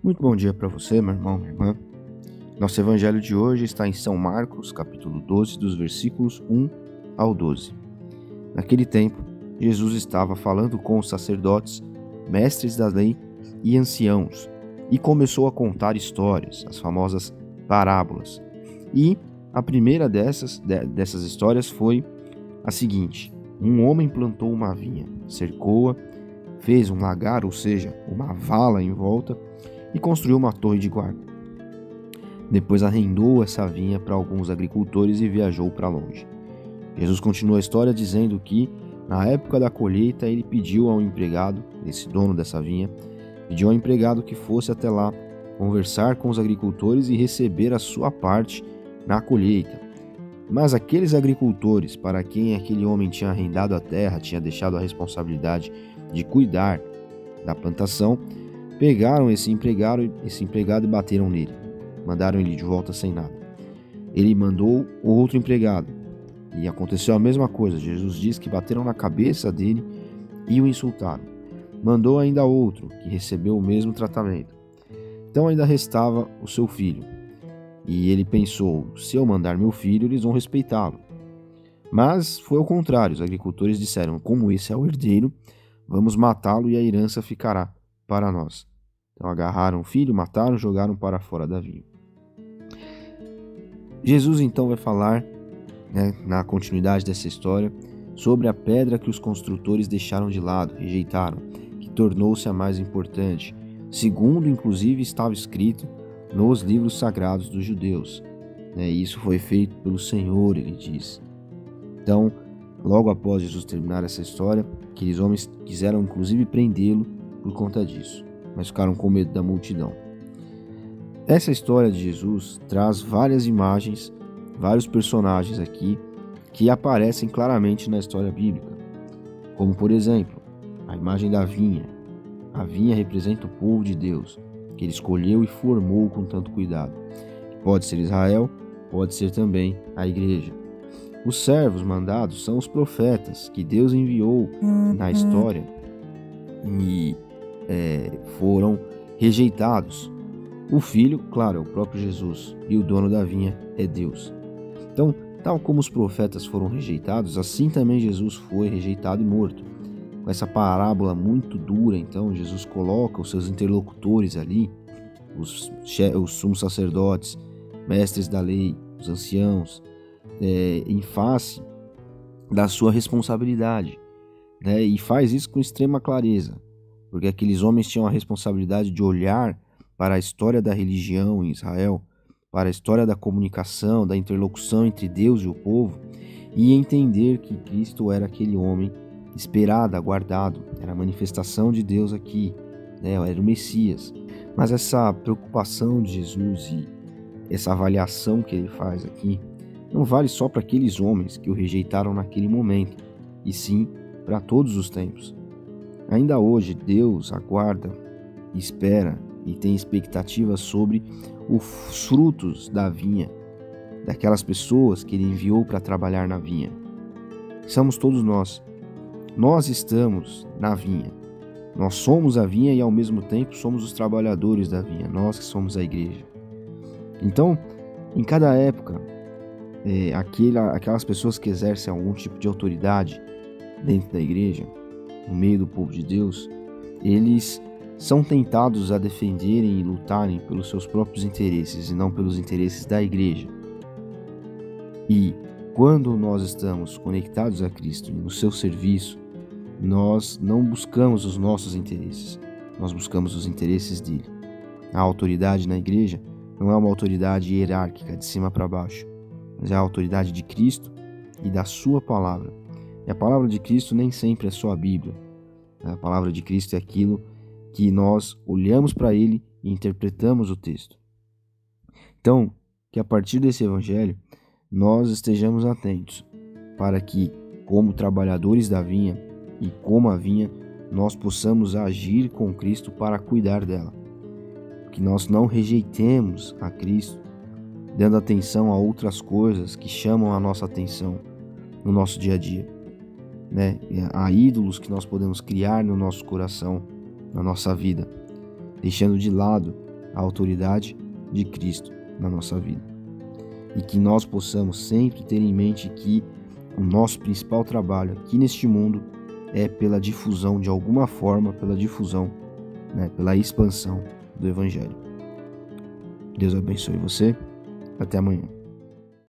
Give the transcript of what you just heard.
Muito bom dia para você, meu irmão, minha irmã. Nosso evangelho de hoje está em São Marcos, capítulo 12, dos versículos 1 ao 12. Naquele tempo, Jesus estava falando com os sacerdotes, mestres da lei e anciãos, e começou a contar histórias, as famosas parábolas. E a primeira dessas histórias foi a seguinte: um homem plantou uma vinha, cercou-a, fez um lagar, ou seja, uma vala em volta, e construiu uma torre de guarda. Depois arrendou essa vinha para alguns agricultores e viajou para longe. Jesus continua a história dizendo que, na época da colheita, ele pediu ao empregado, esse dono dessa vinha, pediu ao empregado que fosse até lá conversar com os agricultores e receber a sua parte na colheita. Mas aqueles agricultores, para quem aquele homem tinha arrendado a terra, tinha deixado a responsabilidade de cuidar da plantação, pegaram esse empregado e bateram nele. Mandaram ele de volta sem nada. Ele mandou outro empregado. E aconteceu a mesma coisa. Jesus diz que bateram na cabeça dele e o insultaram. Mandou ainda outro, que recebeu o mesmo tratamento. Então ainda restava o seu filho. E ele pensou, se eu mandar meu filho, eles vão respeitá-lo. Mas foi ao contrário. Os agricultores disseram, como esse é o herdeiro, vamos matá-lo e a herança ficará para nós. Então agarraram o filho, mataram, jogaram para fora da vinha. Jesus então vai falar, na continuidade dessa história, sobre a pedra que os construtores deixaram de lado, rejeitaram, que tornou-se a mais importante, segundo inclusive estava escrito nos livros sagrados dos judeus. Isso foi feito pelo Senhor, ele diz. Então, logo após Jesus terminar essa história, aqueles homens quiseram inclusive prendê-lo por conta disso, mas ficaram com medo da multidão. Essa história de Jesus traz várias imagens, vários personagens aqui que aparecem claramente na história bíblica, como por exemplo, a imagem da vinha. A vinha representa o povo de Deus, que ele escolheu e formou com tanto cuidado. Pode ser Israel, pode ser também a igreja. Os servos mandados são os profetas que Deus enviou na história e foram rejeitados. O filho, claro, é o próprio Jesus, e o dono da vinha é Deus. Então, tal como os profetas foram rejeitados, assim também Jesus foi rejeitado e morto. Com essa parábola muito dura, então, Jesus coloca os seus interlocutores ali, os sumos sacerdotes, mestres da lei, os anciãos, em face da sua responsabilidade, e faz isso com extrema clareza, porque aqueles homens tinham a responsabilidade de olhar para a história da religião em Israel, para a história da comunicação, da interlocução entre Deus e o povo, e entender que Cristo era aquele homem esperado, aguardado, era a manifestação de Deus aqui, era o Messias. Mas essa preocupação de Jesus e essa avaliação que ele faz aqui não vale só para aqueles homens que o rejeitaram naquele momento, e sim para todos os tempos. Ainda hoje, Deus aguarda, espera e tem expectativa sobre os frutos da vinha, daquelas pessoas que ele enviou para trabalhar na vinha. Somos todos nós. Nós estamos na vinha. Nós somos a vinha e ao mesmo tempo somos os trabalhadores da vinha, nós que somos a igreja. Então, em cada época, aquelas pessoas que exercem algum tipo de autoridade dentro da igreja, no meio do povo de Deus, eles são tentados a defenderem e lutarem pelos seus próprios interesses e não pelos interesses da igreja. E quando nós estamos conectados a Cristo e no seu serviço, nós não buscamos os nossos interesses, nós buscamos os interesses dele. A autoridade na igreja não é uma autoridade hierárquica de cima para baixo, mas é a autoridade de Cristo e da sua palavra. E a palavra de Cristo nem sempre é só a Bíblia. A palavra de Cristo é aquilo que nós olhamos para ele e interpretamos o texto. Então, que a partir desse evangelho, nós estejamos atentos para que, como trabalhadores da vinha e como a vinha, nós possamos agir com Cristo para cuidar dela. Que nós não rejeitemos a Cristo, dando atenção a outras coisas que chamam a nossa atenção no nosso dia a dia. Há ídolos que nós podemos criar no nosso coração, na nossa vida, deixando de lado a autoridade de Cristo na nossa vida. E que nós possamos sempre ter em mente que o nosso principal trabalho aqui neste mundo é pela difusão, de alguma forma, pela difusão, pela expansão do Evangelho. Deus abençoe você. Até amanhã.